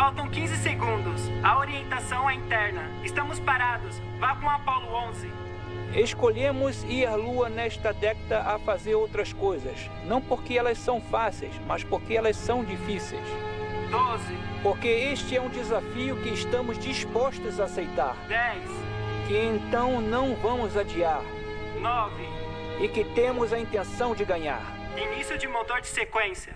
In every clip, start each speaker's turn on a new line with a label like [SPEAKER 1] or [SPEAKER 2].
[SPEAKER 1] Faltam 15 segundos. A orientação é interna. Estamos parados. Vá com Apollo 11.
[SPEAKER 2] Escolhemos ir à Lua nesta década a fazer outras coisas. Não porque elas são fáceis, mas porque elas são difíceis.
[SPEAKER 1] 12.
[SPEAKER 2] Porque este é um desafio que estamos dispostos a aceitar.
[SPEAKER 1] 10.
[SPEAKER 2] Que então não vamos adiar.
[SPEAKER 1] 9.
[SPEAKER 2] E que temos a intenção de ganhar.
[SPEAKER 1] Início de motor de sequência.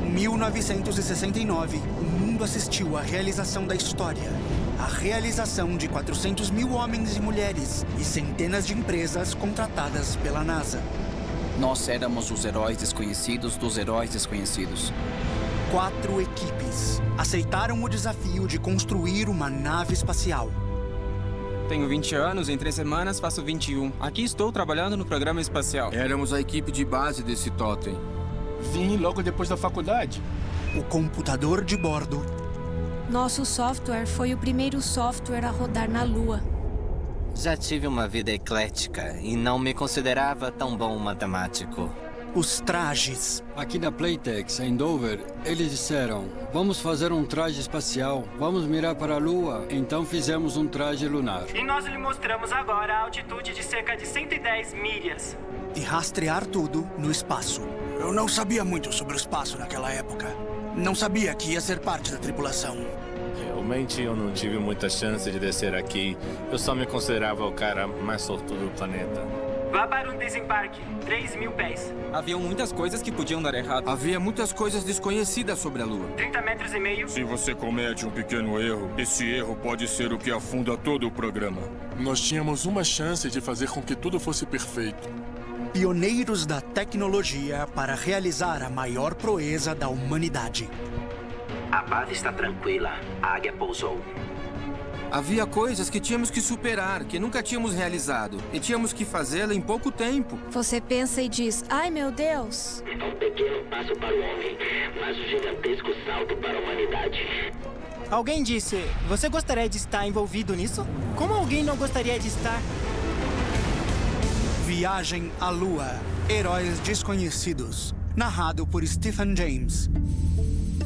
[SPEAKER 3] Em 1969, o mundo assistiu à realização da história. A realização de 400 mil homens e mulheres e centenas de empresas contratadas pela NASA.
[SPEAKER 4] Nós éramos os heróis desconhecidos dos heróis desconhecidos.
[SPEAKER 3] 4 equipes aceitaram o desafio de construir uma nave espacial.
[SPEAKER 5] Tenho 20 anos, em 3 semanas faço 21. Aqui estou trabalhando no programa espacial.
[SPEAKER 6] Éramos a equipe de base desse totem.
[SPEAKER 7] Vim logo depois da faculdade.
[SPEAKER 3] O computador de bordo.
[SPEAKER 8] Nosso software foi o primeiro software a rodar na Lua.
[SPEAKER 9] Já tive uma vida eclética e não me considerava tão bom matemático.
[SPEAKER 3] Os trajes.
[SPEAKER 10] Aqui na Playtex, em Dover, eles disseram: vamos fazer um traje espacial, vamos mirar para a Lua. Então fizemos um traje lunar.
[SPEAKER 1] E nós lhe mostramos agora a altitude de cerca de 110 milhas.
[SPEAKER 3] E rastrear tudo no espaço. Eu não sabia muito sobre o espaço naquela época. Não sabia que ia ser parte da tripulação.
[SPEAKER 11] Realmente eu não tive muita chance de descer aqui. Eu só me considerava o cara mais sortudo do planeta.
[SPEAKER 1] Vá para um desembarque, 3.000 pés.
[SPEAKER 5] Haviam muitas coisas que podiam dar errado.
[SPEAKER 6] Havia muitas coisas desconhecidas sobre a Lua.
[SPEAKER 1] 30 metros e meio.
[SPEAKER 12] Se você comete um pequeno erro, esse erro pode ser o que afunda todo o programa.
[SPEAKER 7] Nós tínhamos uma chance de fazer com que tudo fosse perfeito.
[SPEAKER 3] Pioneiros da tecnologia para realizar a maior proeza da humanidade.
[SPEAKER 13] A base está tranquila. A águia pousou.
[SPEAKER 6] Havia coisas que tínhamos que superar, que nunca tínhamos realizado. E tínhamos que fazê-la em pouco tempo.
[SPEAKER 8] Você pensa e diz: ai, meu Deus.
[SPEAKER 13] É um pequeno passo para o homem, mas um gigantesco salto para a humanidade.
[SPEAKER 14] Alguém disse: você gostaria de estar envolvido nisso? Como alguém não gostaria de estar?
[SPEAKER 3] Viagem à Lua. Heróis Desconhecidos. Narrado por Stephen James.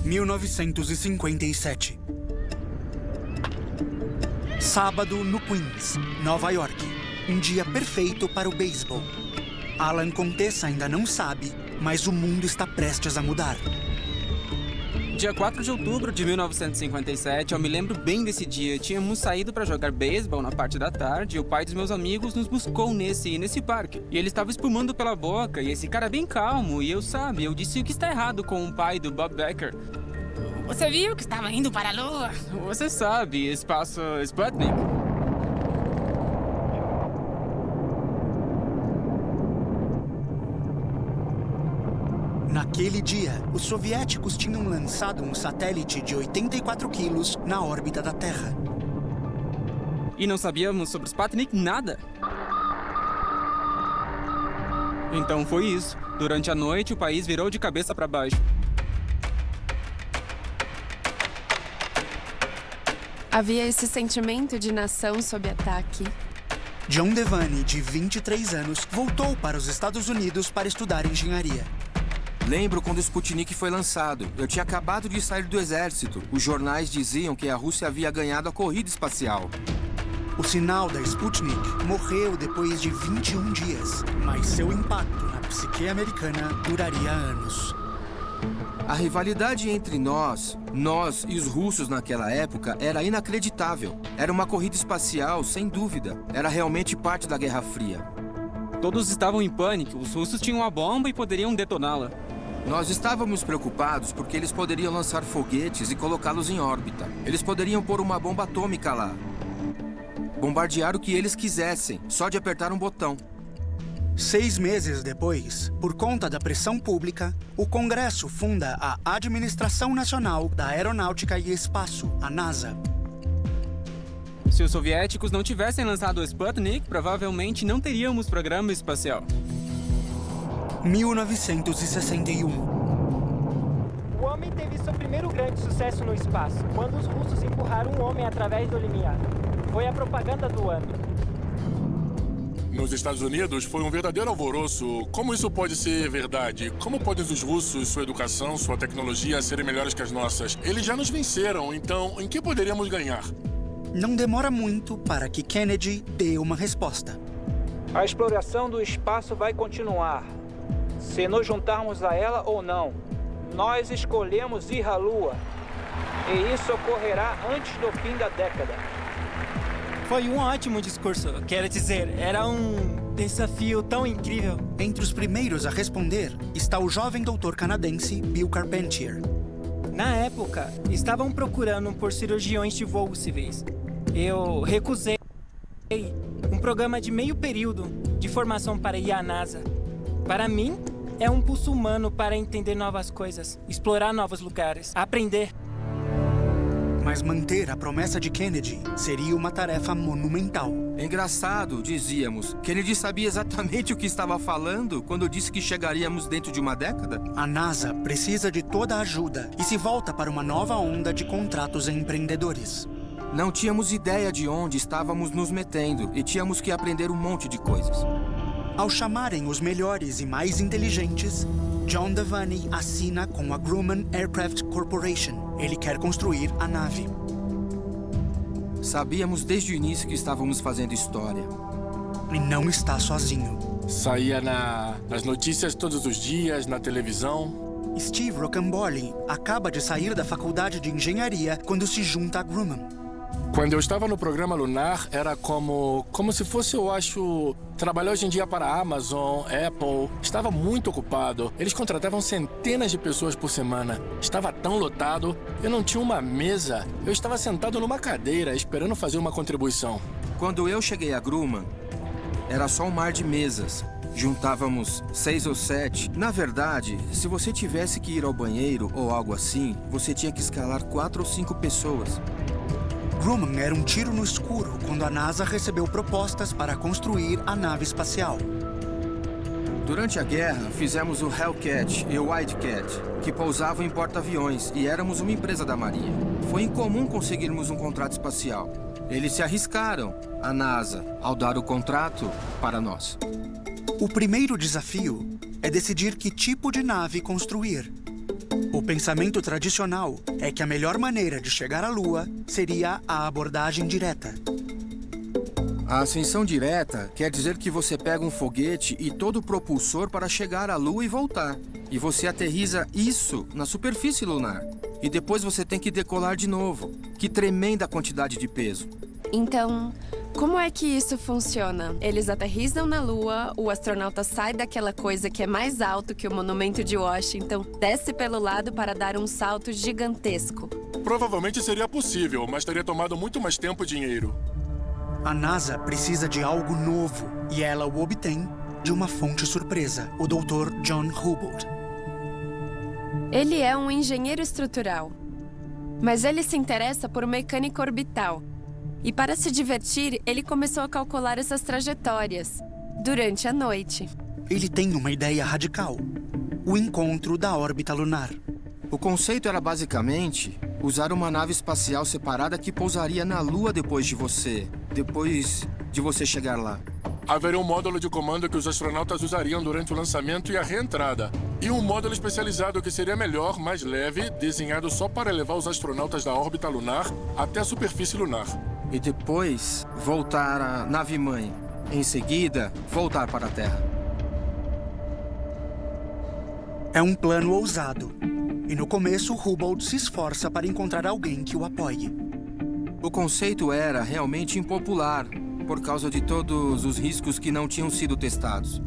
[SPEAKER 3] 1957. Sábado no Queens, Nova York. Um dia perfeito para o beisebol. Alan Contessa ainda não sabe, mas o mundo está prestes a mudar.
[SPEAKER 5] Dia 4 de outubro de 1957, eu me lembro bem desse dia. Tínhamos saído para jogar beisebol na parte da tarde e o pai dos meus amigos nos buscou nesse parque. E ele estava espumando pela boca e esse cara bem calmo. E eu disse o que está errado com o pai do Bob Becker.
[SPEAKER 15] Você viu que estava indo para a Lua?
[SPEAKER 5] Você sabe, espaço Sputnik.
[SPEAKER 3] Naquele dia, os soviéticos tinham lançado um satélite de 84 quilos na órbita da Terra.
[SPEAKER 5] E não sabíamos sobre Sputnik nada. Então foi isso. Durante a noite, o país virou de cabeça para baixo.
[SPEAKER 16] Havia esse sentimento de nação sob ataque.
[SPEAKER 3] John Devane, de 23 anos, voltou para os Estados Unidos para estudar engenharia.
[SPEAKER 6] Lembro quando o Sputnik foi lançado. Eu tinha acabado de sair do exército. Os jornais diziam que a Rússia havia ganhado a corrida espacial.
[SPEAKER 3] O sinal da Sputnik morreu depois de 21 dias, mas seu impacto na psique americana duraria anos.
[SPEAKER 6] A rivalidade entre nós e os russos naquela época era inacreditável. Era uma corrida espacial, sem dúvida. Era realmente parte da Guerra Fria.
[SPEAKER 5] Todos estavam em pânico. Os russos tinham a bomba e poderiam detoná-la.
[SPEAKER 6] Nós estávamos preocupados porque eles poderiam lançar foguetes e colocá-los em órbita. Eles poderiam pôr uma bomba atômica lá. Bombardear o que eles quisessem, só de apertar um botão.
[SPEAKER 3] 6 meses depois, por conta da pressão pública, o Congresso funda a Administração Nacional da Aeronáutica e Espaço, a NASA.
[SPEAKER 5] Se os soviéticos não tivessem lançado o Sputnik, provavelmente não teríamos programa espacial.
[SPEAKER 3] 1961.
[SPEAKER 14] O homem teve seu primeiro grande sucesso no espaço, quando os russos empurraram um homem através do limiar. Foi a propaganda do ano.
[SPEAKER 7] nos Estados Unidos foi um verdadeiro alvoroço. Como isso pode ser verdade? Como podem os russos, sua educação, sua tecnologia serem melhores que as nossas? Eles já nos venceram, então em que poderíamos ganhar?
[SPEAKER 3] Não demora muito para que Kennedy dê uma resposta.
[SPEAKER 2] A exploração do espaço vai continuar, se nos juntarmos a ela ou não. Nós escolhemos ir à Lua, e isso ocorrerá antes do fim da década.
[SPEAKER 14] Foi um ótimo discurso. Quero dizer, era um desafio tão incrível.
[SPEAKER 3] Entre os primeiros a responder está o jovem doutor canadense Bill Carpentier.
[SPEAKER 14] Na época, estavam procurando por cirurgiões de voos civis. Eu recusei um programa de meio período de formação para ir à NASA. Para mim, é um pulso humano para entender novas coisas, explorar novos lugares, aprender.
[SPEAKER 3] Mas manter a promessa de Kennedy seria uma tarefa monumental.
[SPEAKER 6] Engraçado, dizíamos. Kennedy sabia exatamente o que estava falando quando disse que chegaríamos dentro de uma década.
[SPEAKER 3] A NASA precisa de toda a ajuda e se volta para uma nova onda de contratos empreendedores.
[SPEAKER 6] Não tínhamos ideia de onde estávamos nos metendo e tínhamos que aprender um monte de coisas.
[SPEAKER 3] Ao chamarem os melhores e mais inteligentes, John Devaney assina com a Grumman Aircraft Corporation. Ele quer construir a nave.
[SPEAKER 6] Sabíamos desde o início que estávamos fazendo história.
[SPEAKER 3] E não está sozinho.
[SPEAKER 7] Saía nas notícias todos os dias, na televisão.
[SPEAKER 3] Steve Rocambole acaba de sair da faculdade de engenharia quando se junta a Grumman.
[SPEAKER 7] Quando eu estava no programa lunar, era como se fosse, eu acho, trabalhar hoje em dia para a Amazon, Apple. Estava muito ocupado. Eles contratavam centenas de pessoas por semana. Estava tão lotado, eu não tinha uma mesa. Eu estava sentado numa cadeira, esperando fazer uma contribuição.
[SPEAKER 6] Quando eu cheguei a Grumman, era só um mar de mesas. Juntávamos 6 ou 7. Na verdade, se você tivesse que ir ao banheiro ou algo assim, você tinha que escalar 4 ou 5 pessoas.
[SPEAKER 3] Grumman era um tiro no escuro quando a NASA recebeu propostas para construir a nave espacial.
[SPEAKER 6] Durante a guerra, fizemos o Hellcat e o Wildcat, que pousavam em porta-aviões, e éramos uma empresa da Marinha. Foi incomum conseguirmos um contrato espacial. Eles se arriscaram, a NASA, ao dar o contrato para nós.
[SPEAKER 3] O primeiro desafio é decidir que tipo de nave construir. O pensamento tradicional é que a melhor maneira de chegar à Lua seria a abordagem direta.
[SPEAKER 6] A ascensão direta quer dizer que você pega um foguete e todo o propulsor para chegar à Lua e voltar. E você aterriza isso na superfície lunar. E depois você tem que decolar de novo. Que tremenda quantidade de peso.
[SPEAKER 16] Então, como é que isso funciona? Eles aterrissam na Lua, o astronauta sai daquela coisa que é mais alto que o Monumento de Washington, desce pelo lado para dar um salto gigantesco.
[SPEAKER 7] Provavelmente seria possível, mas teria tomado muito mais tempo e dinheiro.
[SPEAKER 3] A NASA precisa de algo novo e ela o obtém de uma fonte surpresa, o Dr. John Hubble.
[SPEAKER 16] Ele é um engenheiro estrutural, mas ele se interessa por mecânica orbital. E para se divertir, ele começou a calcular essas trajetórias durante a noite.
[SPEAKER 3] Ele tem uma ideia radical: o encontro da órbita lunar.
[SPEAKER 6] O conceito era basicamente usar uma nave espacial separada que pousaria na Lua depois de você chegar lá.
[SPEAKER 7] Haveria um módulo de comando que os astronautas usariam durante o lançamento e a reentrada. E um módulo especializado que seria melhor, mais leve, desenhado só para levar os astronautas da órbita lunar até a superfície lunar.
[SPEAKER 6] E depois voltar à nave-mãe. Em seguida, voltar para a Terra.
[SPEAKER 3] É um plano ousado. E no começo, Hubble se esforça para encontrar alguém que o apoie.
[SPEAKER 6] O conceito era realmente impopular, por causa de todos os riscos que não tinham sido testados.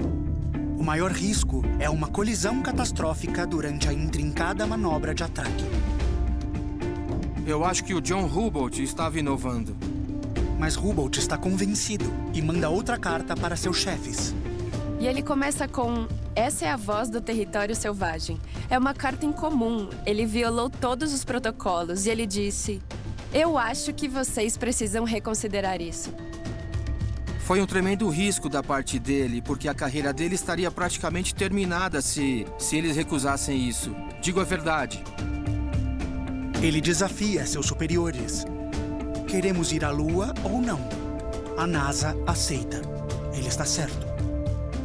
[SPEAKER 3] O maior risco é uma colisão catastrófica durante a intrincada manobra de ataque.
[SPEAKER 6] Eu acho que o John Hubble estava inovando.
[SPEAKER 3] Mas Hubble está convencido e manda outra carta para seus chefes.
[SPEAKER 16] E ele começa com: essa é a voz do território selvagem. É uma carta incomum. Ele violou todos os protocolos e ele disse: eu acho que vocês precisam reconsiderar isso.
[SPEAKER 6] Foi um tremendo risco da parte dele, porque a carreira dele estaria praticamente terminada se eles recusassem isso. Digo a verdade.
[SPEAKER 3] Ele desafia seus superiores. Queremos ir à Lua ou não? A NASA aceita. ele está certo.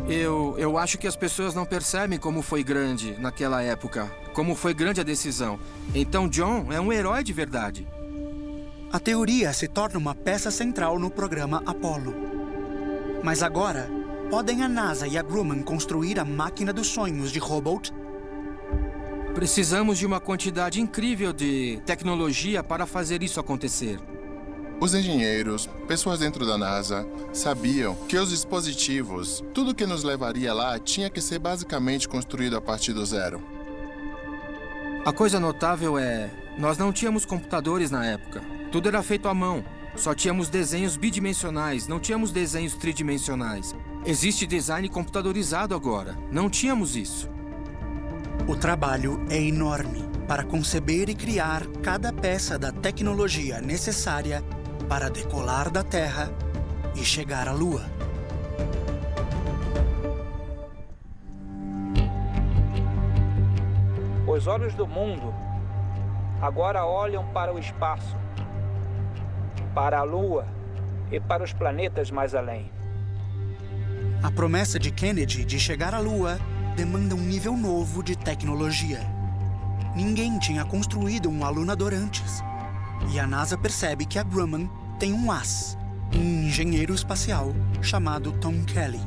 [SPEAKER 6] Eu acho que as pessoas não percebem como foi grande naquela época, como foi grande a decisão. Então John é um herói de verdade.
[SPEAKER 3] A teoria se torna uma peça central no programa Apollo. Mas agora, podem a NASA e a Grumman construir a máquina dos sonhos de Hobart?
[SPEAKER 6] Precisamos de uma quantidade incrível de tecnologia para fazer isso acontecer.
[SPEAKER 17] Os engenheiros, pessoas dentro da NASA, sabiam que os dispositivos, tudo que nos levaria lá, tinha que ser basicamente construído a partir do zero.
[SPEAKER 6] A coisa notável é, nós não tínhamos computadores na época. Tudo era feito à mão. Só tínhamos desenhos bidimensionais, não tínhamos desenhos tridimensionais. Existe design computadorizado agora. Não tínhamos isso.
[SPEAKER 3] O trabalho é enorme para conceber e criar cada peça da tecnologia necessária para decolar da Terra e chegar à Lua.
[SPEAKER 2] Os olhos do mundo agora olham para o espaço, para a Lua e para os planetas mais além.
[SPEAKER 3] A promessa de Kennedy de chegar à Lua demanda um nível novo de tecnologia. Ninguém tinha construído um alunador antes. E a NASA percebe que a Grumman tem um as, um engenheiro espacial chamado Tom Kelly.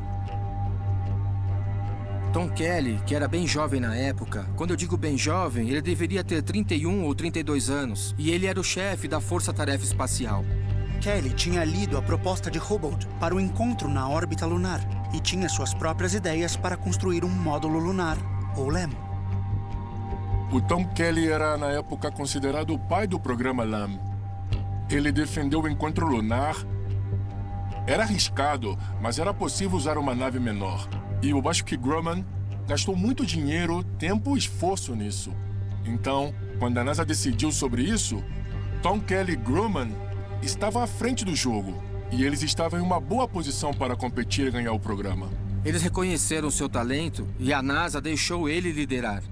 [SPEAKER 6] Tom Kelly, que era bem jovem na época, quando eu digo bem jovem, ele deveria ter 31 ou 32 anos, e ele era o chefe da Força Tarefa Espacial.
[SPEAKER 3] Kelly tinha lido a proposta de Hubble para o encontro na órbita lunar e tinha suas próprias ideias para construir um módulo lunar, ou LEM.
[SPEAKER 7] O Tom Kelly era, na época, considerado o pai do programa LEM. Ele defendeu o encontro lunar. Era arriscado, mas era possível usar uma nave menor. E eu acho que Grumman gastou muito dinheiro, tempo e esforço nisso. Então, quando a NASA decidiu sobre isso, Tom Kelly e Grumman estavam à frente do jogo. E eles estavam em uma boa posição para competir e ganhar o programa.
[SPEAKER 6] Eles reconheceram seu talento e a NASA deixou ele liderar.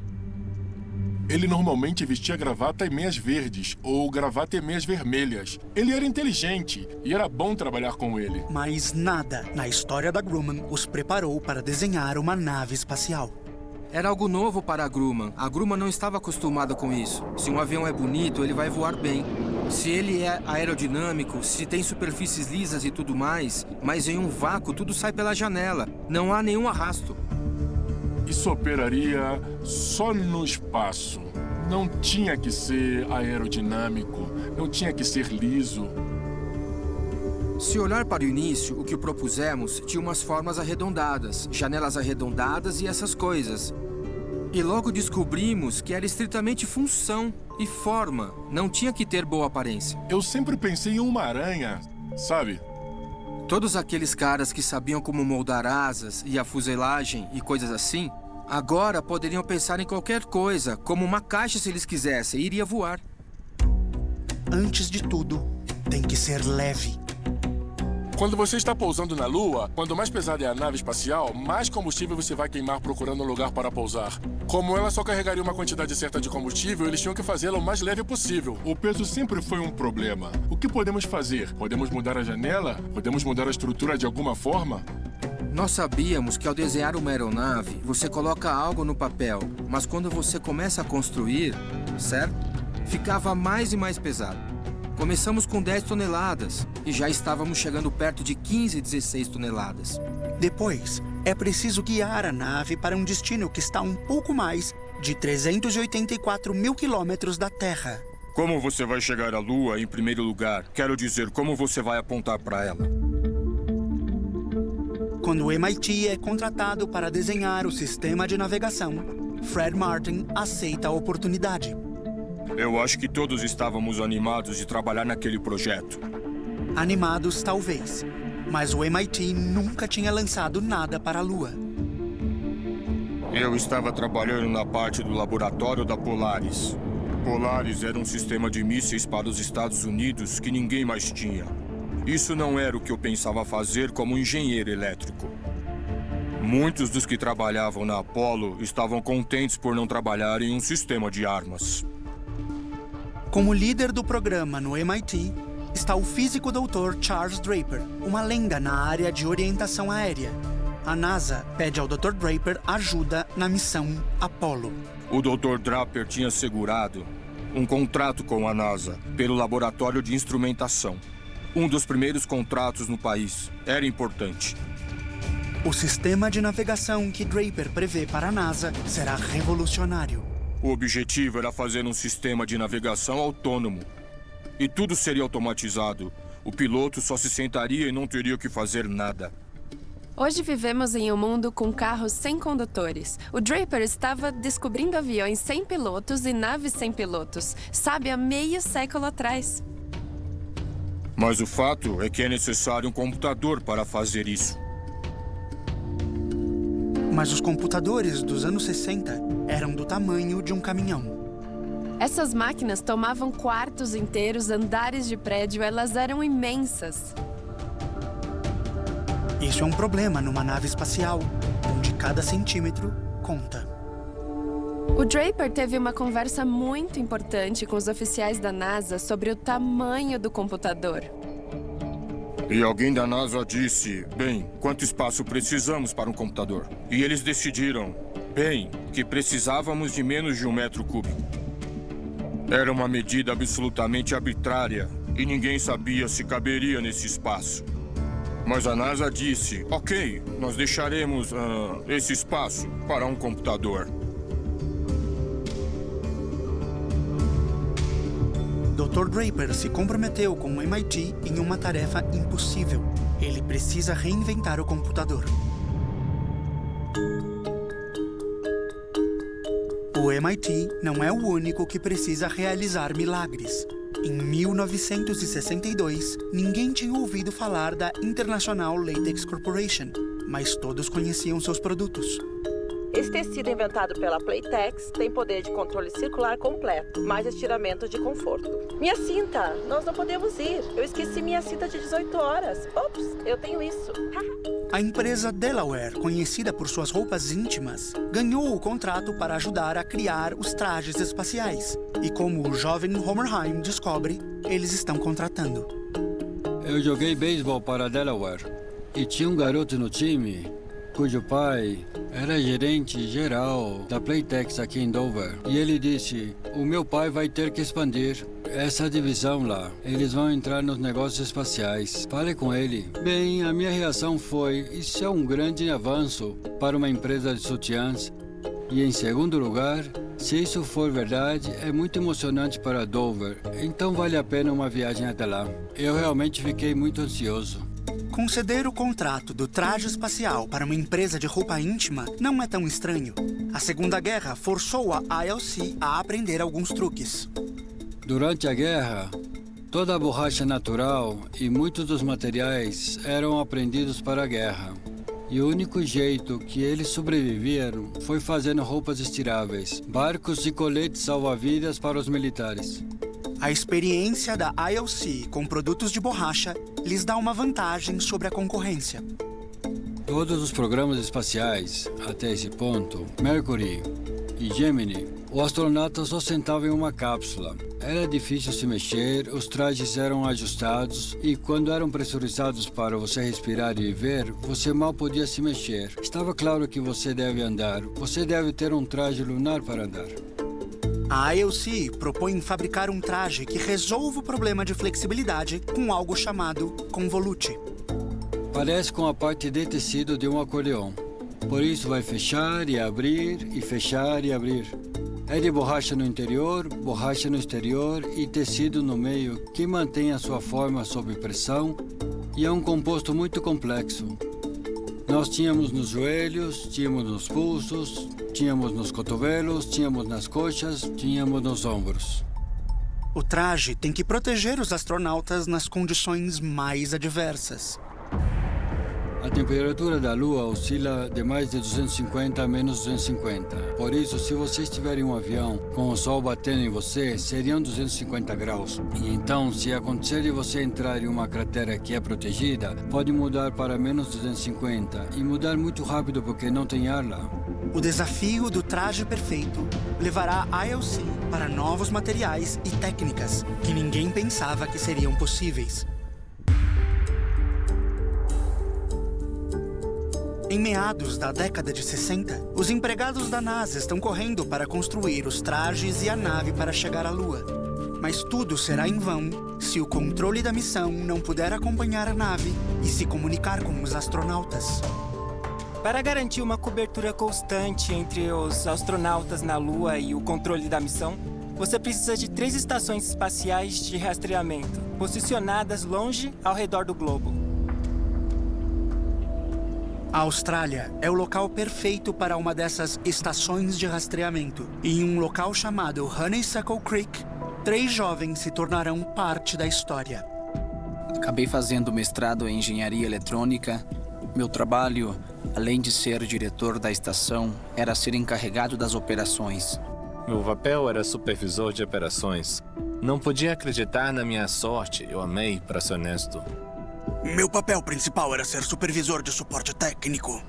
[SPEAKER 7] Ele normalmente vestia gravata e meias verdes, ou gravata e meias vermelhas. Ele era inteligente e era bom trabalhar com ele.
[SPEAKER 3] Mas nada na história da Grumman os preparou para desenhar uma nave espacial.
[SPEAKER 6] Era algo novo para a Grumman. A Grumman não estava acostumada com isso. Se um avião é bonito, ele vai voar bem. Se ele é aerodinâmico, se tem superfícies lisas e tudo mais, mas em um vácuo tudo sai pela janela. Não há nenhum arrasto.
[SPEAKER 7] Isso operaria só no espaço. Não tinha que ser aerodinâmico, não tinha que ser liso.
[SPEAKER 6] Se olhar para o início, o que propusemos tinha umas formas arredondadas, janelas arredondadas e essas coisas. E logo descobrimos que era estritamente função e forma, não tinha que ter boa aparência.
[SPEAKER 7] Eu sempre pensei em uma aranha, sabe?
[SPEAKER 6] Todos aqueles caras que sabiam como moldar asas e a fuselagem e coisas assim, agora poderiam pensar em qualquer coisa, como uma caixa se eles quisessem, e iria voar.
[SPEAKER 3] Antes de tudo, tem que ser leve.
[SPEAKER 7] Quando você está pousando na Lua, quanto mais pesada é a nave espacial, mais combustível você vai queimar procurando um lugar para pousar. Como ela só carregaria uma quantidade certa de combustível, eles tinham que fazê-la o mais leve possível. O peso sempre foi um problema. O que podemos fazer? Podemos mudar a janela? Podemos mudar a estrutura de alguma forma?
[SPEAKER 6] Nós sabíamos que ao desenhar uma aeronave, você coloca algo no papel, mas quando você começa a construir, certo? Ficava mais e mais pesado. Começamos com 10 toneladas e já estávamos chegando perto de 15, 16 toneladas.
[SPEAKER 3] Depois, é preciso guiar a nave para um destino que está um pouco mais de 384 mil quilômetros da Terra.
[SPEAKER 12] Como você vai chegar à Lua em primeiro lugar? Quero dizer, como você vai apontar para ela?
[SPEAKER 3] Quando o MIT é contratado para desenhar o sistema de navegação, Fred Martin aceita a oportunidade.
[SPEAKER 12] Eu acho que todos estávamos animados de trabalhar naquele projeto.
[SPEAKER 3] Animados, talvez. Mas o MIT nunca tinha lançado nada para a Lua.
[SPEAKER 12] Eu estava trabalhando na parte do laboratório da Polaris. Polaris era um sistema de mísseis para os Estados Unidos que ninguém mais tinha. Isso não era o que eu pensava fazer como engenheiro elétrico. Muitos dos que trabalhavam na Apollo estavam contentes por não trabalhar em um sistema de armas.
[SPEAKER 3] Como líder do programa no MIT, está o físico Dr. Charles Draper, uma lenda na área de orientação aérea. A NASA pede ao Dr. Draper ajuda na missão Apollo.
[SPEAKER 12] O Dr. Draper tinha assegurado um contrato com a NASA pelo laboratório de instrumentação. Um dos primeiros contratos no país. Era importante.
[SPEAKER 3] O sistema de navegação que Draper prevê para a NASA será revolucionário.
[SPEAKER 12] O objetivo era fazer um sistema de navegação autônomo. E tudo seria automatizado. O piloto só se sentaria e não teria que fazer nada.
[SPEAKER 16] Hoje vivemos em um mundo com carros sem condutores. O Draper estava descobrindo aviões sem pilotos e naves sem pilotos, sabe, há meio século atrás.
[SPEAKER 12] Mas o fato é que é necessário um computador para fazer isso.
[SPEAKER 3] Mas os computadores dos anos 60 eram do tamanho de um caminhão.
[SPEAKER 16] Essas máquinas tomavam quartos inteiros, andares de prédio, elas eram imensas.
[SPEAKER 3] Isso é um problema numa nave espacial, onde cada centímetro conta.
[SPEAKER 16] O Draper teve uma conversa muito importante com os oficiais da NASA sobre o tamanho do computador.
[SPEAKER 12] E alguém da NASA disse, bem, quanto espaço precisamos para um computador? E eles decidiram, bem, que precisávamos de menos de 1 metro cúbico. Era uma medida absolutamente arbitrária e ninguém sabia se caberia nesse espaço. Mas a NASA disse, ok, nós deixaremos esse espaço para um computador.
[SPEAKER 3] Dr. Draper se comprometeu com o MIT em uma tarefa impossível. Ele precisa reinventar o computador. O MIT não é o único que precisa realizar milagres. Em 1962, ninguém tinha ouvido falar da International Latex Corporation, mas todos conheciam seus produtos.
[SPEAKER 18] Esse tecido inventado pela Playtex tem poder de controle circular completo, mais estiramento de conforto. Minha cinta! Nós não podemos ir. Eu esqueci minha cinta de 18 horas. Ops, eu tenho isso.
[SPEAKER 3] A empresa Delaware, conhecida por suas roupas íntimas, ganhou o contrato para ajudar a criar os trajes espaciais. E como o jovem Homerheim descobre, eles estão contratando.
[SPEAKER 10] Eu joguei beisebol para a Delaware e tinha um garoto no time cujo pai era gerente geral da Playtex aqui em Dover. E ele disse, o meu pai vai ter que expandir essa divisão lá. Eles vão entrar nos negócios espaciais. Fale com ele. Bem, a minha reação foi, isso é um grande avanço para uma empresa de sutiãs. E em segundo lugar, se isso for verdade, é muito emocionante para Dover. Então vale a pena uma viagem até lá. Eu realmente fiquei muito ansioso.
[SPEAKER 3] Conceder o contrato do traje espacial para uma empresa de roupa íntima não é tão estranho. A Segunda Guerra forçou a ILC a aprender alguns truques.
[SPEAKER 10] Durante a guerra, toda a borracha natural e muitos dos materiais eram aprendidos para a guerra. E o único jeito que eles sobreviveram foi fazendo roupas estiráveis, barcos e coletes salva-vidas para os militares.
[SPEAKER 3] A experiência da ILC com produtos de borracha lhes dá uma vantagem sobre a concorrência.
[SPEAKER 10] Todos os programas espaciais, até esse ponto, Mercury e Gemini, o astronauta só sentava em uma cápsula. Era difícil se mexer, os trajes eram ajustados e quando eram pressurizados para você respirar e viver, você mal podia se mexer. Estava claro que você deve andar. Você deve ter um traje lunar para andar.
[SPEAKER 3] A ILC propõe fabricar um traje que resolva o problema de flexibilidade com algo chamado convolute.
[SPEAKER 10] Parece com a parte de tecido de um acordeão. Por isso vai fechar e abrir, e fechar e abrir. É de borracha no interior, borracha no exterior e tecido no meio que mantém a sua forma sob pressão e é um composto muito complexo. Nós tínhamos nos joelhos, tínhamos nos pulsos, tínhamos nos cotovelos, tínhamos nas coxas, tínhamos nos ombros.
[SPEAKER 3] O traje tem que proteger os astronautas nas condições mais adversas.
[SPEAKER 10] A temperatura da Lua oscila de mais de 250 a menos 250. Por isso, se você estiver em um avião com o sol batendo em você, seriam 250 graus. E então, se acontecer de você entrar em uma cratera que é protegida, pode mudar para menos 250 e mudar muito rápido porque não tem ar lá.
[SPEAKER 3] O desafio do traje perfeito levará a ILC para novos materiais e técnicas que ninguém pensava que seriam possíveis. Em meados da década de 60, os empregados da NASA estão correndo para construir os trajes e a nave para chegar à Lua. Mas tudo será em vão se o controle da missão não puder acompanhar a nave e se comunicar com os astronautas.
[SPEAKER 14] Para garantir uma cobertura constante entre os astronautas na Lua e o controle da missão, você precisa de 3 estações espaciais de rastreamento, posicionadas longe ao redor do globo.
[SPEAKER 3] A Austrália é o local perfeito para uma dessas estações de rastreamento. E em um local chamado Honeysuckle Creek, 3 jovens se tornarão parte da história.
[SPEAKER 4] Acabei fazendo mestrado em engenharia eletrônica. Meu trabalho, além de ser diretor da estação, era ser encarregado das operações.
[SPEAKER 11] Meu papel era supervisor de operações. Não podia acreditar na minha sorte, eu amei, para ser honesto.
[SPEAKER 3] Meu papel principal era ser supervisor de suporte técnico.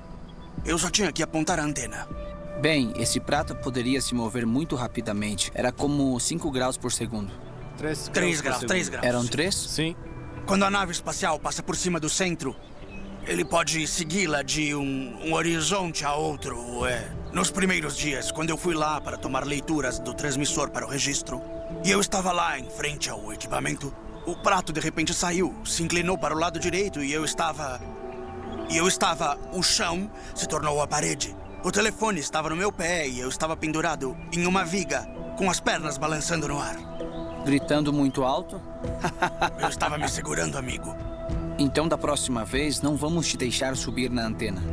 [SPEAKER 3] Eu só tinha que apontar a antena.
[SPEAKER 4] Bem, esse prato poderia se mover muito rapidamente. Era como 5 graus por segundo.
[SPEAKER 11] 3
[SPEAKER 3] graus.
[SPEAKER 4] Eram 3?
[SPEAKER 11] Sim.
[SPEAKER 3] Quando a nave espacial passa por cima do centro, ele pode segui-la de um horizonte a outro. Nos primeiros dias, quando eu fui lá para tomar leituras do transmissor para o registro, e eu estava lá em frente ao equipamento, o prato de repente saiu, se inclinou para o lado direito e eu estava... O chão se tornou a parede. O telefone estava no meu pé e eu estava pendurado em uma viga, com as pernas balançando no ar.
[SPEAKER 4] Gritando muito alto?
[SPEAKER 3] Eu estava me segurando, amigo.
[SPEAKER 4] Então, da próxima vez, não vamos te deixar subir na antena.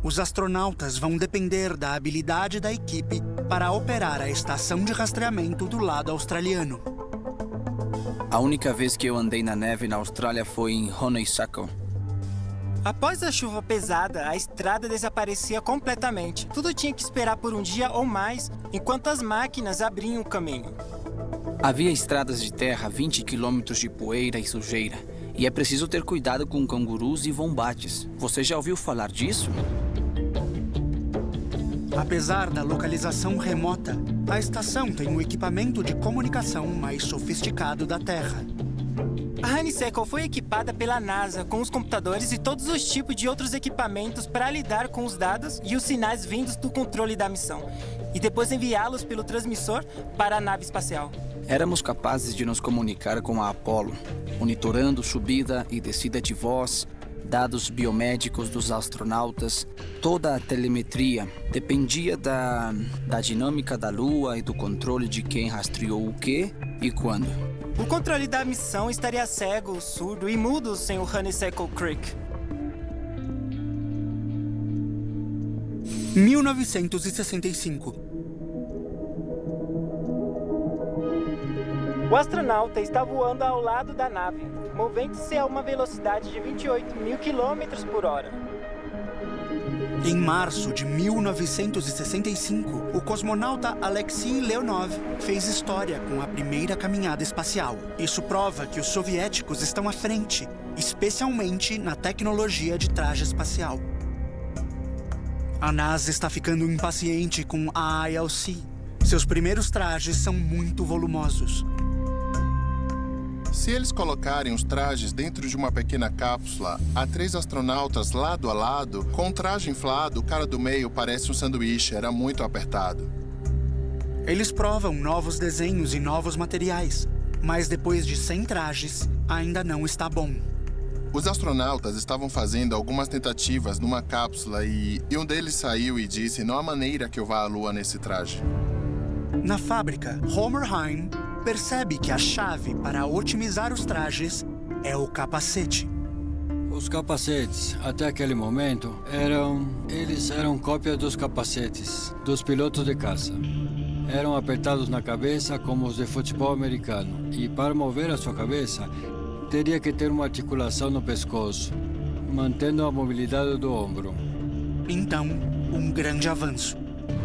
[SPEAKER 3] Os astronautas vão depender da habilidade da equipe para operar a estação de rastreamento do lado australiano.
[SPEAKER 4] A única vez que eu andei na neve na Austrália foi em Honeysuckle.
[SPEAKER 14] Após a chuva pesada, a estrada desaparecia completamente. Tudo tinha que esperar por um dia ou mais, enquanto as máquinas abriam o caminho.
[SPEAKER 4] Havia estradas de terra, 20 quilômetros de poeira e sujeira. E é preciso ter cuidado com cangurus e wombates. Você já ouviu falar disso?
[SPEAKER 3] Apesar da localização remota, a estação tem o equipamento de comunicação mais sofisticado da Terra.
[SPEAKER 14] A Honeysuckle foi equipada pela NASA com os computadores e todos os tipos de outros equipamentos para lidar com os dados e os sinais vindos do controle da missão, e depois enviá-los pelo transmissor para a nave espacial.
[SPEAKER 4] Éramos capazes de nos comunicar com a Apollo, monitorando subida e descida de voz, dados biomédicos dos astronautas. Toda a telemetria dependia da dinâmica da Lua e do controle de quem rastreou o quê e quando.
[SPEAKER 14] O controle da missão estaria cego, surdo e mudo sem o Honeysuckle Creek.
[SPEAKER 3] 1965.
[SPEAKER 14] O astronauta está voando ao lado da nave, movendo-se a uma velocidade de 28.000 km por hora.
[SPEAKER 3] Em março de 1965, o cosmonauta Alexei Leonov fez história com a primeira caminhada espacial. Isso prova que os soviéticos estão à frente, especialmente na tecnologia de traje espacial. A NASA está ficando impaciente com a ILC. Seus primeiros trajes são muito volumosos.
[SPEAKER 17] Se eles colocarem os trajes dentro de uma pequena cápsula, há 3 astronautas lado a lado, com um traje inflado, o cara do meio parece um sanduíche, era muito apertado.
[SPEAKER 3] Eles provam novos desenhos e novos materiais, mas depois de 100 trajes, ainda não está bom.
[SPEAKER 17] Os astronautas estavam fazendo algumas tentativas numa cápsula e um deles saiu e disse: não há maneira que eu vá à Lua nesse traje.
[SPEAKER 3] Na fábrica, Homer Heim percebe que a chave para otimizar os trajes é o capacete.
[SPEAKER 10] Os capacetes, até aquele momento, eram cópias dos capacetes dos pilotos de caça. Eram apertados na cabeça como os de futebol americano. E para mover a sua cabeça, teria que ter uma articulação no pescoço, mantendo a mobilidade do ombro.
[SPEAKER 3] Então, um grande avanço.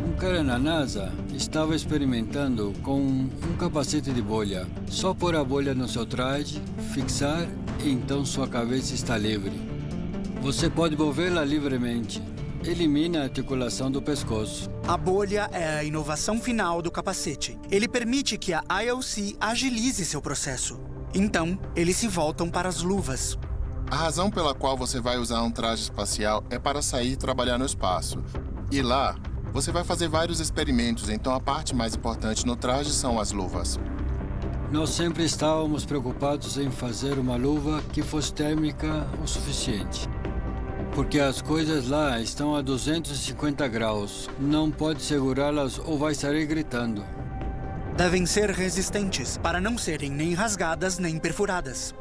[SPEAKER 10] Um cara na NASA estava experimentando com um capacete de bolha. Só pôr a bolha no seu traje, fixar e então sua cabeça está livre. Você pode movê-la livremente. elimina a articulação do pescoço.
[SPEAKER 3] A bolha é a inovação final do capacete. Ele permite que a ILC agilize seu processo. Então, eles se voltam para as luvas.
[SPEAKER 17] A razão pela qual você vai usar um traje espacial é para sair e trabalhar no espaço. E lá, você vai fazer vários experimentos, então a parte mais importante no traje são as luvas.
[SPEAKER 10] Nós sempre estávamos preocupados em fazer uma luva que fosse térmica o suficiente. Porque as coisas lá estão a 250 graus. Não pode segurá-las ou vai sair gritando.
[SPEAKER 3] Devem ser resistentes, para não serem nem rasgadas nem perfuradas.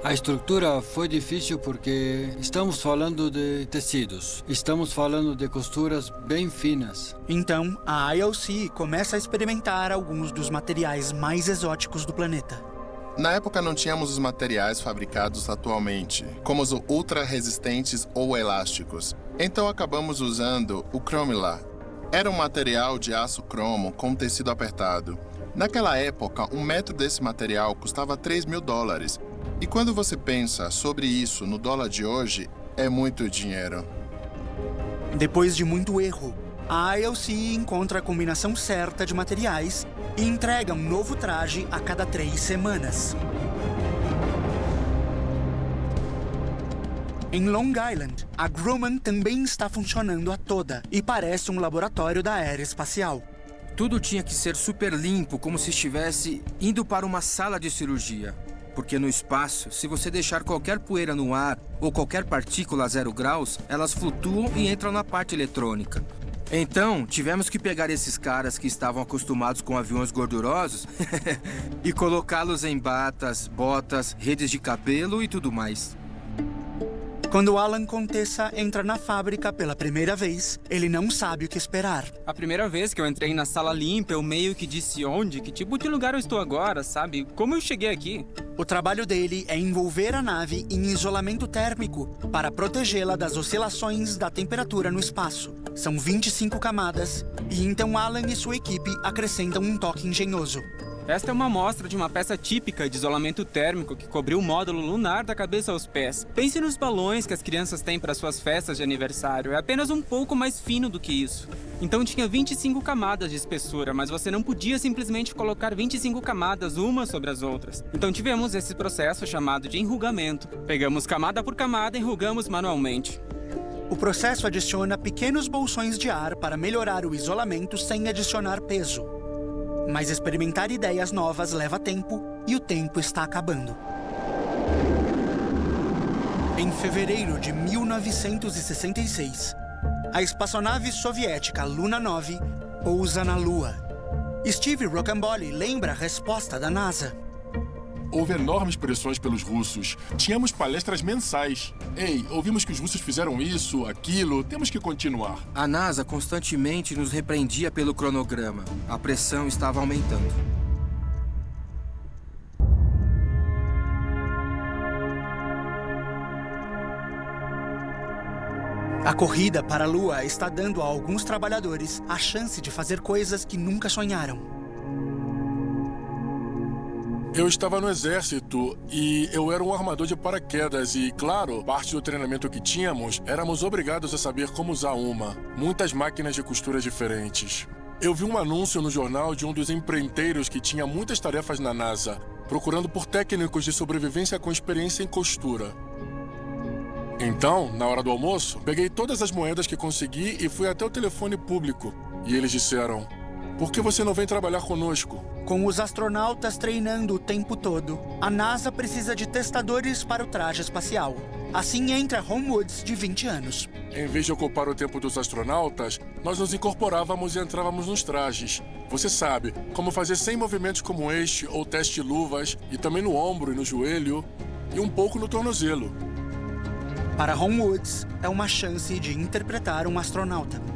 [SPEAKER 10] A estrutura foi difícil porque estamos falando de tecidos. Estamos falando de costuras bem finas.
[SPEAKER 3] Então, a ILC começa a experimentar alguns dos materiais mais exóticos do planeta.
[SPEAKER 17] Na época não tínhamos os materiais fabricados atualmente, como os ultra-resistentes ou elásticos. Então acabamos usando o Chromilar. Era um material de aço cromo com tecido apertado. Naquela época, 1 metro desse material custava $3.000. E quando você pensa sobre isso no dólar de hoje, é muito dinheiro.
[SPEAKER 3] Depois de muito erro, a ILC encontra a combinação certa de materiais e entrega um novo traje a cada 3 semanas. Em Long Island, a Grumman também está funcionando a toda e parece um laboratório da aeroespacial.
[SPEAKER 6] Tudo tinha que ser super limpo, como se estivesse indo para uma sala de cirurgia. Porque no espaço, se você deixar qualquer poeira no ar ou qualquer partícula a 0 graus, elas flutuam e entram na parte eletrônica. Então, tivemos que pegar esses caras que estavam acostumados com aviões gordurosos e colocá-los em batas, botas, redes de cabelo e tudo mais.
[SPEAKER 3] Quando Alan Contessa entra na fábrica pela primeira vez, ele não sabe o que esperar.
[SPEAKER 5] A primeira vez que eu entrei na sala limpa, eu meio que disse onde, que tipo de lugar eu estou agora, sabe? Como eu cheguei aqui?
[SPEAKER 3] O trabalho dele é envolver a nave em isolamento térmico para protegê-la das oscilações da temperatura no espaço. São 25 camadas e então Alan e sua equipe acrescentam um toque engenhoso.
[SPEAKER 5] Esta é uma amostra de uma peça típica de isolamento térmico que cobriu o módulo lunar da cabeça aos pés. Pense nos balões que as crianças têm para suas festas de aniversário. É apenas um pouco mais fino do que isso. Então tinha 25 camadas de espessura, mas você não podia simplesmente colocar 25 camadas umas sobre as outras. Então tivemos esse processo chamado de enrugamento. Pegamos camada por camada e enrugamos manualmente.
[SPEAKER 3] O processo adiciona pequenos bolsões de ar para melhorar o isolamento sem adicionar peso. Mas experimentar ideias novas leva tempo e o tempo está acabando. Em fevereiro de 1966, a espaçonave soviética Luna 9 pousa na Lua. Steve Rocambole lembra a resposta da NASA.
[SPEAKER 7] Houve enormes pressões pelos russos. Tínhamos palestras mensais. Ei, ouvimos que os russos fizeram isso, aquilo, temos que continuar.
[SPEAKER 6] A NASA constantemente nos repreendia pelo cronograma. A pressão estava aumentando.
[SPEAKER 3] A corrida para a Lua está dando a alguns trabalhadores a chance de fazer coisas que nunca sonharam.
[SPEAKER 7] Eu estava no exército e eu era um armador de paraquedas e, claro, parte do treinamento que tínhamos, éramos obrigados a saber como usar muitas máquinas de costuras diferentes. Eu vi um anúncio no jornal de um dos empreiteiros que tinha muitas tarefas na NASA, procurando por técnicos de sobrevivência com experiência em costura. Então, na hora do almoço, peguei todas as moedas que consegui e fui até o telefone público. E eles disseram: "Por que você não vem trabalhar conosco?"
[SPEAKER 3] Com os astronautas treinando o tempo todo, a NASA precisa de testadores para o traje espacial. Assim entra Ron Woods, de 20 anos.
[SPEAKER 7] Em vez de ocupar o tempo dos astronautas, nós nos incorporávamos e entrávamos nos trajes. Você sabe, como fazer 100 movimentos como este, ou teste luvas, e também no ombro e no joelho, e um pouco no tornozelo.
[SPEAKER 3] Para Ron Woods, é uma chance de interpretar um astronauta.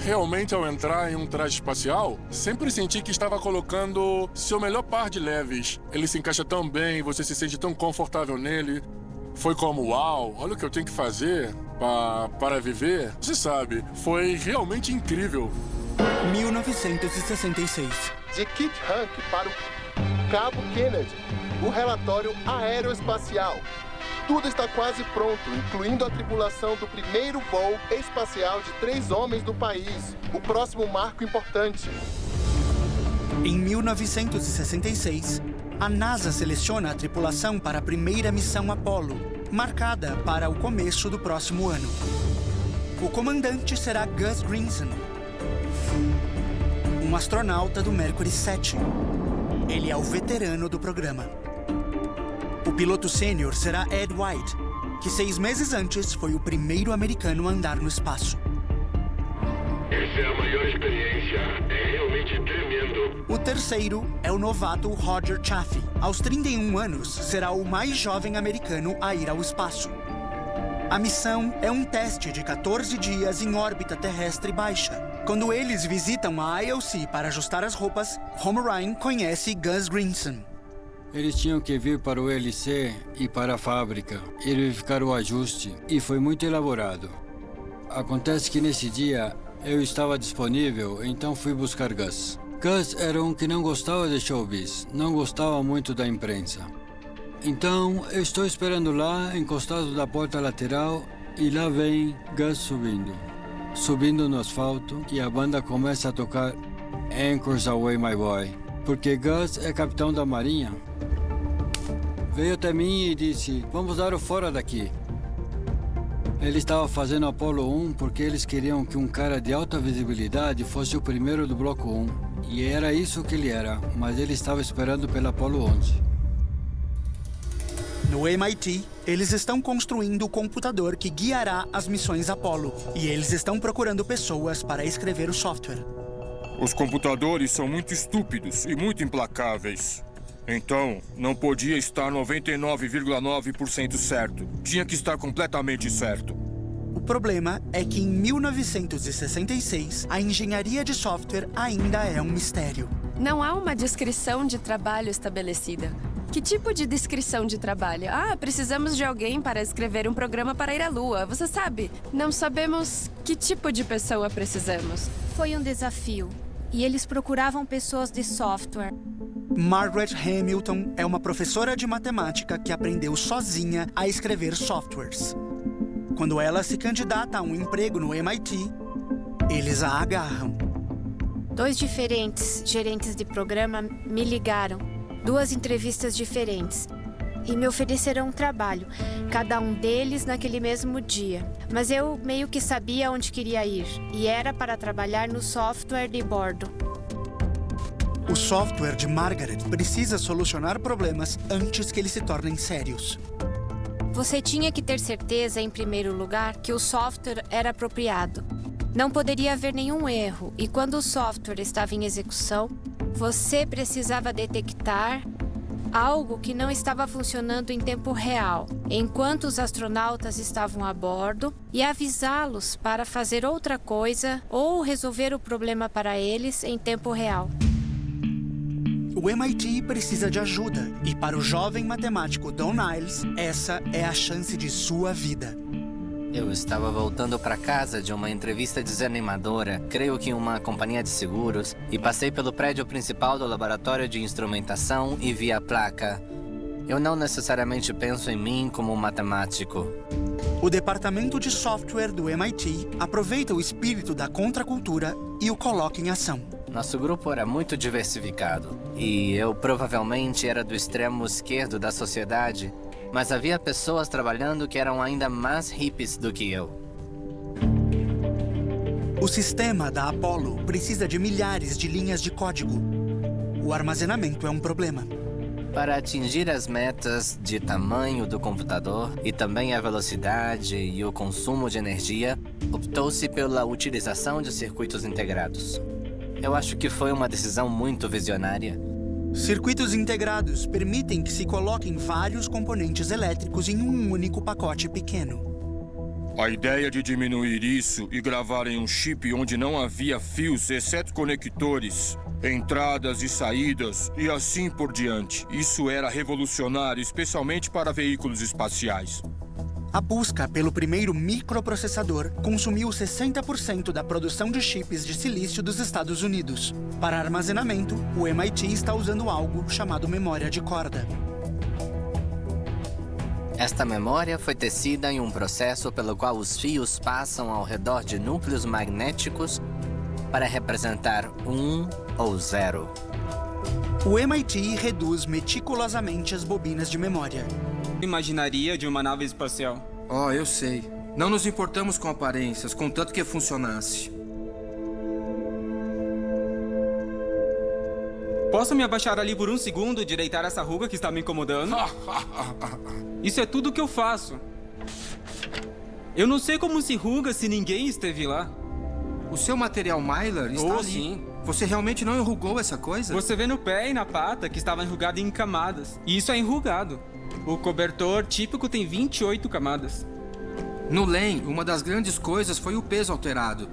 [SPEAKER 7] Realmente, ao entrar em um traje espacial, sempre senti que estava colocando seu melhor par de leves. Ele se encaixa tão bem, você se sente tão confortável nele. Foi como, uau, olha o que eu tenho que fazer para viver. Você sabe, foi realmente incrível.
[SPEAKER 3] 1966.
[SPEAKER 17] De Kit Hank para o Cabo Kennedy, o relatório aeroespacial. Tudo está quase pronto, incluindo a tripulação do primeiro voo espacial de 3 homens do país. O próximo marco importante.
[SPEAKER 3] Em 1966, a NASA seleciona a tripulação para a primeira missão Apollo, marcada para o começo do próximo ano. O comandante será Gus Grinson, um astronauta do Mercury 7. Ele é o veterano do programa. O piloto sênior será Ed White, que 6 meses antes foi o primeiro americano a andar no espaço.
[SPEAKER 13] Essa é a maior experiência. É realmente tremendo.
[SPEAKER 3] O terceiro é o novato Roger Chaffee. Aos 31 anos, será o mais jovem americano a ir ao espaço. A missão é um teste de 14 dias em órbita terrestre baixa. Quando eles visitam a ILC para ajustar as roupas, Homer Ryan conhece Gus Grinson.
[SPEAKER 10] Eles tinham que vir para o LC e para a fábrica e verificar o ajuste, e foi muito elaborado. Acontece que nesse dia eu estava disponível, então fui buscar Gus. Gus era um que não gostava de showbiz, não gostava muito da imprensa. Então eu estou esperando lá, encostado da porta lateral, e lá vem Gus subindo no asfalto, e a banda começa a tocar Anchors Away My Boy, porque Gus é capitão da Marinha. Veio até mim e disse, vamos dar o fora daqui. Ele estava fazendo Apollo 1 porque eles queriam que um cara de alta visibilidade fosse o primeiro do Bloco 1. E era isso que ele era, mas ele estava esperando pela Apollo 11.
[SPEAKER 3] No MIT, eles estão construindo o computador que guiará as missões Apollo. E eles estão procurando pessoas para escrever o software.
[SPEAKER 12] Os computadores são muito estúpidos e muito implacáveis. Então, não podia estar 99,9% certo. Tinha que estar completamente certo.
[SPEAKER 3] O problema é que em 1966, a engenharia de software ainda é um mistério.
[SPEAKER 16] Não há uma descrição de trabalho estabelecida. Que tipo de descrição de trabalho? Ah, precisamos de alguém para escrever um programa para ir à Lua. Você sabe, não sabemos que tipo de pessoa precisamos.
[SPEAKER 8] Foi um desafio. E eles procuravam pessoas de software.
[SPEAKER 3] Margaret Hamilton é uma professora de matemática que aprendeu sozinha a escrever softwares. Quando ela se candidata a um emprego no MIT, eles a agarram.
[SPEAKER 8] 2 diferentes gerentes de programa me ligaram. 2 entrevistas diferentes. E me ofereceram um trabalho, cada um deles naquele mesmo dia. Mas eu meio que sabia onde queria ir. E era para trabalhar no software de bordo.
[SPEAKER 3] O software de Margaret precisa solucionar problemas antes que eles se tornem sérios.
[SPEAKER 8] Você tinha que ter certeza, em primeiro lugar, que o software era apropriado. Não poderia haver nenhum erro, e quando o software estava em execução, você precisava detectar algo que não estava funcionando em tempo real, enquanto os astronautas estavam a bordo, e avisá-los para fazer outra coisa ou resolver o problema para eles em tempo real.
[SPEAKER 3] O MIT precisa de ajuda, e para o jovem matemático Don Niles, essa é a chance de sua vida.
[SPEAKER 9] Eu estava voltando para casa de uma entrevista desanimadora, creio que em uma companhia de seguros, e passei pelo prédio principal do laboratório de instrumentação e vi a placa. Eu não necessariamente penso em mim como matemático.
[SPEAKER 3] O departamento de software do MIT aproveita o espírito da contracultura e o coloca em ação.
[SPEAKER 9] Nosso grupo era muito diversificado, e eu provavelmente era do extremo esquerdo da sociedade, mas havia pessoas trabalhando que eram ainda mais hippies do que eu.
[SPEAKER 3] O sistema da Apollo precisa de milhares de linhas de código. O armazenamento é um problema.
[SPEAKER 9] Para atingir as metas de tamanho do computador e também a velocidade e o consumo de energia, optou-se pela utilização de circuitos integrados. Eu acho que foi uma decisão muito visionária.
[SPEAKER 3] Circuitos integrados permitem que se coloquem vários componentes elétricos em um único pacote pequeno.
[SPEAKER 12] A ideia de diminuir isso e gravar em um chip onde não havia fios, exceto conectores, entradas e saídas e assim por diante. Isso era revolucionário, especialmente para veículos espaciais.
[SPEAKER 3] A busca pelo primeiro microprocessador consumiu 60% da produção de chips de silício dos Estados Unidos. Para armazenamento, o MIT está usando algo chamado memória de corda.
[SPEAKER 9] Esta memória foi tecida em um processo pelo qual os fios passam ao redor de núcleos magnéticos para representar 1 ou 0.
[SPEAKER 3] O MIT reduz meticulosamente as bobinas de memória.
[SPEAKER 5] Imaginaria de uma nave espacial.
[SPEAKER 6] Oh, eu sei. Não nos importamos com aparências, contanto que funcionasse.
[SPEAKER 5] Posso me abaixar ali por um segundo e direitar essa ruga que está me incomodando? Isso é tudo que eu faço. Eu não sei como se ruga se ninguém esteve lá.
[SPEAKER 6] O seu material Mylar está ali.
[SPEAKER 5] Sim.
[SPEAKER 6] Você realmente não enrugou essa coisa?
[SPEAKER 5] Você vê no pé e na pata que estava enrugado em camadas. E isso é enrugado. O cobertor típico tem 28 camadas.
[SPEAKER 6] No LEM, uma das grandes coisas foi o peso alterado.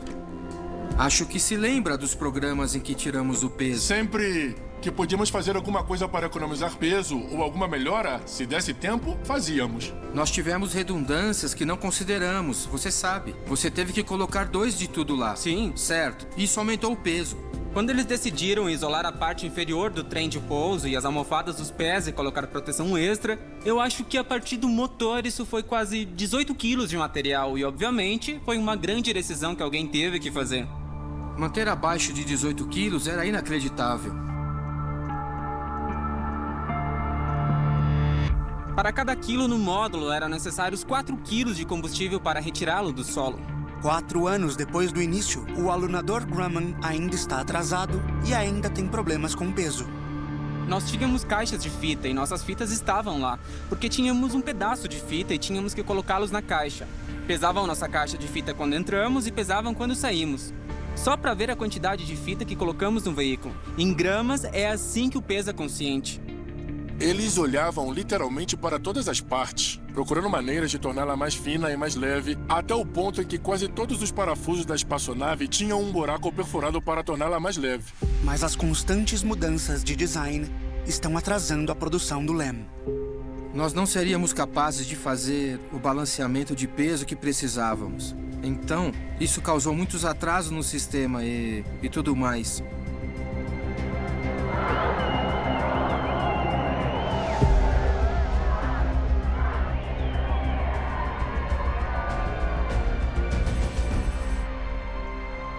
[SPEAKER 6] Acho que se lembra dos programas em que tiramos o peso.
[SPEAKER 17] Sempre que podíamos fazer alguma coisa para economizar peso ou alguma melhora, se desse tempo, fazíamos.
[SPEAKER 6] Nós tivemos redundâncias que não consideramos, você sabe. Você teve que colocar 2 de tudo lá.
[SPEAKER 5] Sim.
[SPEAKER 6] Certo. Isso aumentou o peso.
[SPEAKER 5] Quando eles decidiram isolar a parte inferior do trem de pouso e as almofadas dos pés e colocar proteção extra, eu acho que a partir do motor isso foi quase 18 quilos de material e, obviamente, foi uma grande decisão que alguém teve que fazer.
[SPEAKER 6] Manter abaixo de 18 quilos era inacreditável.
[SPEAKER 5] Para cada quilo no módulo, eram necessários 4 quilos de combustível para retirá-lo do solo.
[SPEAKER 3] 4 anos depois do início, o alunador Grumman ainda está atrasado e ainda tem problemas com peso.
[SPEAKER 5] Nós tínhamos caixas de fita e nossas fitas estavam lá, porque tínhamos um pedaço de fita e tínhamos que colocá-los na caixa. Pesavam nossa caixa de fita quando entramos e pesavam quando saímos. Só para ver a quantidade de fita que colocamos no veículo. Em gramas, é assim que o peso é consciente.
[SPEAKER 17] Eles olhavam literalmente para todas as partes, procurando maneiras de torná-la mais fina e mais leve, até o ponto em que quase todos os parafusos da espaçonave tinham um buraco perfurado para torná-la mais leve.
[SPEAKER 3] Mas as constantes mudanças de design estão atrasando a produção do LEM.
[SPEAKER 6] Nós não seríamos capazes de fazer o balanceamento de peso que precisávamos. Então, isso causou muitos atrasos no sistema e tudo mais.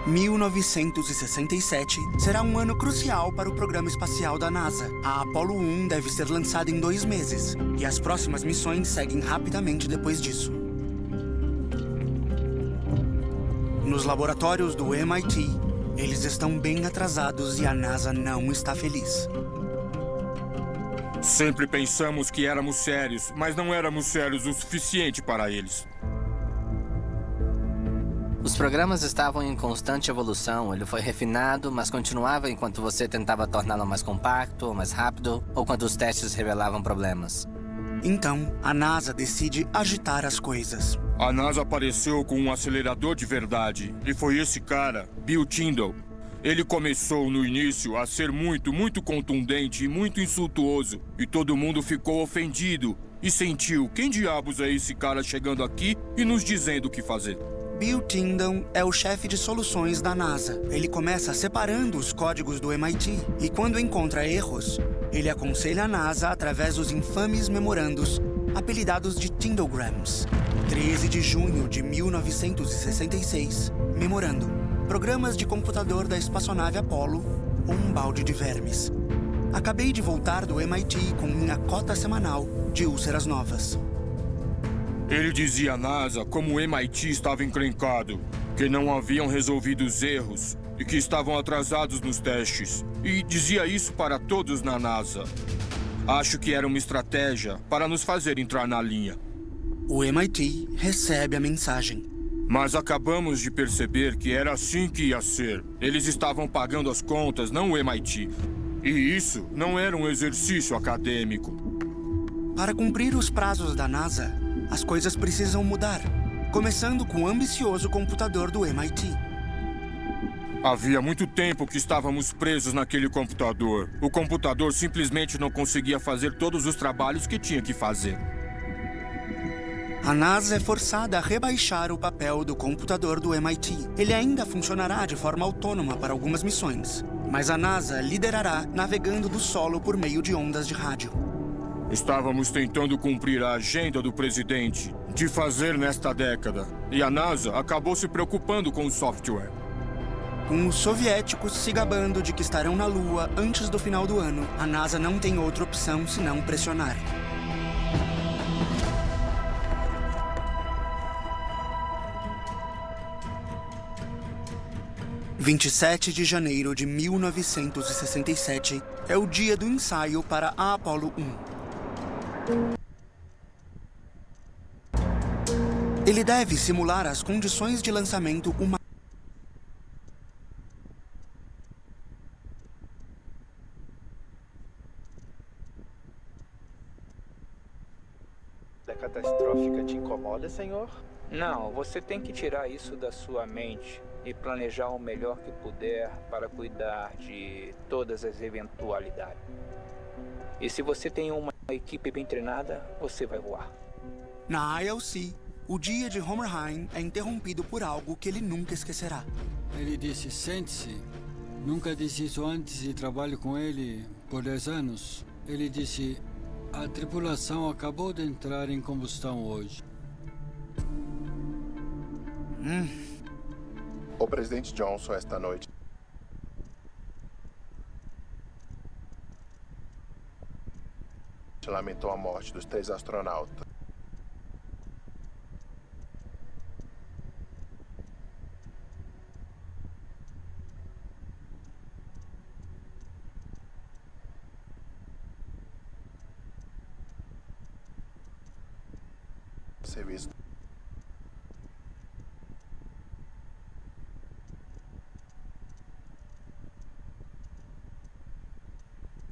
[SPEAKER 3] Em 1967 será um ano crucial para o programa espacial da NASA. A Apollo 1 deve ser lançada em 2 meses, e as próximas missões seguem rapidamente depois disso. Nos laboratórios do MIT, eles estão bem atrasados e a NASA não está feliz.
[SPEAKER 12] Sempre pensamos que éramos sérios, mas não éramos sérios o suficiente para eles.
[SPEAKER 9] Os programas estavam em constante evolução. Ele foi refinado, mas continuava enquanto você tentava torná-lo mais compacto ou mais rápido, ou quando os testes revelavam problemas.
[SPEAKER 3] Então, a NASA decide agitar as coisas.
[SPEAKER 12] A NASA apareceu com um acelerador de verdade. E foi esse cara, Bill Tyndall. Ele começou no início a ser muito contundente e muito insultuoso. E todo mundo ficou ofendido e sentiu: quem diabos é esse cara chegando aqui e nos dizendo o que fazer?
[SPEAKER 3] Bill Tyndall é o chefe de soluções da NASA. Ele começa separando os códigos do MIT e, quando encontra erros, ele aconselha a NASA através dos infames memorandos, apelidados de Tyndallgrams. 13 de junho de 1966, memorando: programas de computador da espaçonave Apollo ou um balde de vermes. Acabei de voltar do MIT com minha cota semanal de úlceras novas.
[SPEAKER 12] Ele dizia à NASA como o MIT estava encrencado, que não haviam resolvido os erros e que estavam atrasados nos testes. E dizia isso para todos na NASA. Acho que era uma estratégia para nos fazer entrar na linha.
[SPEAKER 3] O MIT recebe a mensagem.
[SPEAKER 12] Mas acabamos de perceber que era assim que ia ser. Eles estavam pagando as contas, não o MIT. E isso não era um exercício acadêmico.
[SPEAKER 3] Para cumprir os prazos da NASA, as coisas precisam mudar, começando com o ambicioso computador do MIT.
[SPEAKER 12] Havia muito tempo que estávamos presos naquele computador. O computador simplesmente não conseguia fazer todos os trabalhos que tinha que fazer.
[SPEAKER 3] A NASA é forçada a rebaixar o papel do computador do MIT. Ele ainda funcionará de forma autônoma para algumas missões, mas a NASA liderará navegando do solo por meio de ondas de rádio.
[SPEAKER 12] Estávamos tentando cumprir a agenda do presidente de fazer nesta década. E a NASA acabou se preocupando com o software.
[SPEAKER 3] Com os soviéticos se gabando de que estarão na Lua antes do final do ano, a NASA não tem outra opção senão pressionar. – 27 de janeiro de 1967 é o dia do ensaio para a Apollo 1. Ele deve simular as condições de lançamento uma
[SPEAKER 19] catastrófica te incomoda, senhor?
[SPEAKER 2] Não, você tem que tirar isso da sua mente e planejar o melhor que puder para cuidar de todas as eventualidades. E se você tem uma equipe bem treinada, você vai voar.
[SPEAKER 3] Na ILC, o dia de Homer Hine é interrompido por algo que ele nunca esquecerá.
[SPEAKER 10] Ele disse, sente-se. Nunca disse isso antes e trabalho com ele por 10 anos. Ele disse, a tripulação acabou de entrar em combustão hoje.
[SPEAKER 17] O presidente Johnson, esta noite, lamentou a morte dos 3 astronautas. Serviço